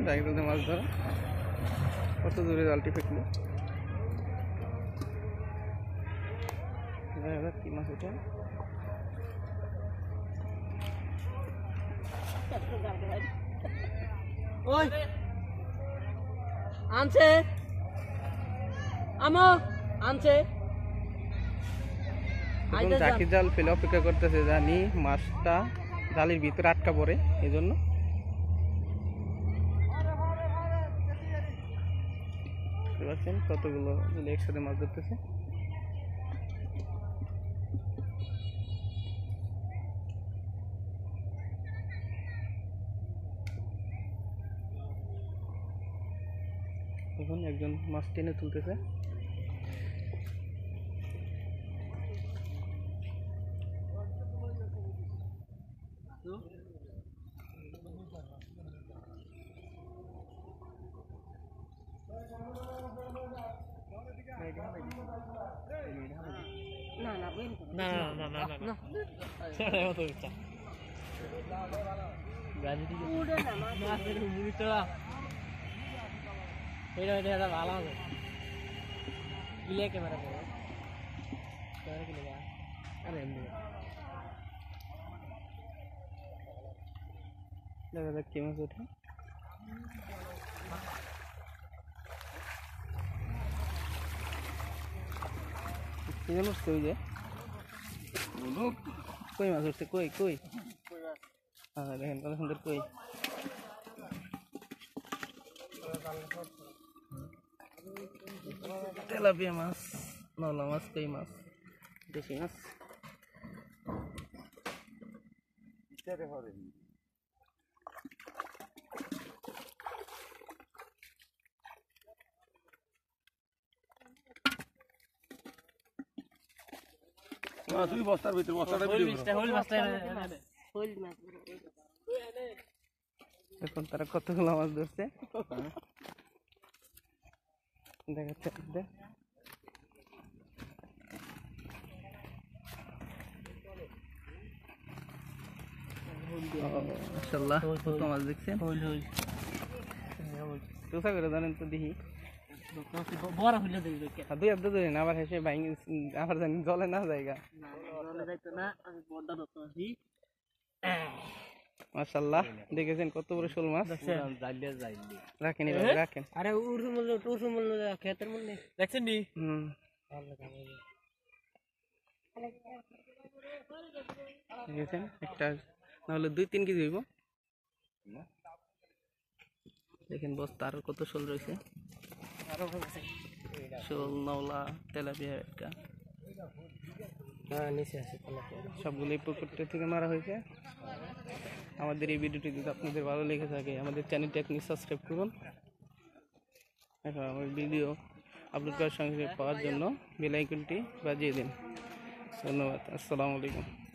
cycle মাছ ধরা কত দূরে জালটি ফেকলো কি মাছ এটা ওই আনছে আমো আনছে চাকি জাল ফেলে অপেক্ষা করতেছে জানি মাছটা জালের ভিতরে আটকা পড়ে এই জন্য কতগুলো একসাথে মাছ ধরতেছে এখন একজন মাছ টেনে তুলতেছে ভালো হবে ক্যামেরা দেখা যাক কি মাছ ওঠে ওই যে কই মাছ উঠছে কই কই হ্যাঁ দেখেন কত সুন্দর কই তেলাপিয়া মাছ নলা মাছ কই মাছ দেশি মাছ তুই বস্তার ভিতরে এখন তারা কতগুলো মাছ ধরছে দেখাচ্ছে মাশাআল্লাহ কত মাছ দেখছেন তোষা করে জানেন তো দেখি বড় হইলে দেই দুই আব্দা ধরে না আবার হেসে ভাই আবার জানি জলে না জায়গা জলে যাইতো না আমি বড় ধরতে আছি মাশাআল্লাহ দেখেছেন কত বড় শোল মাছ রাখেন এবার রাখেন আরে উরসুমল ক্ষেতের মূল্য দেখছেন নি দেখেছেন একটা না হলে 2-3 কেজি হইব দেখেন বস্তা আরো কত শোল রয়েছে শোল নওলা তেলাপিয়া একটা সবগুলো এই পুকুরটা থেকে মারা হয়েছে আমাদের এই ভিডিওটি যদি আপনাদের ভালো লেগে থাকে আমাদের চ্যানেলটি আপনি সাবস্ক্রাইব করুন এখন আমার ভিডিও আপলোড করার সঙ্গে পাওয়ার জন্য বেল আইকনটি বাজিয়ে দিন ধন্যবাদ আসসালামু আলাইকুম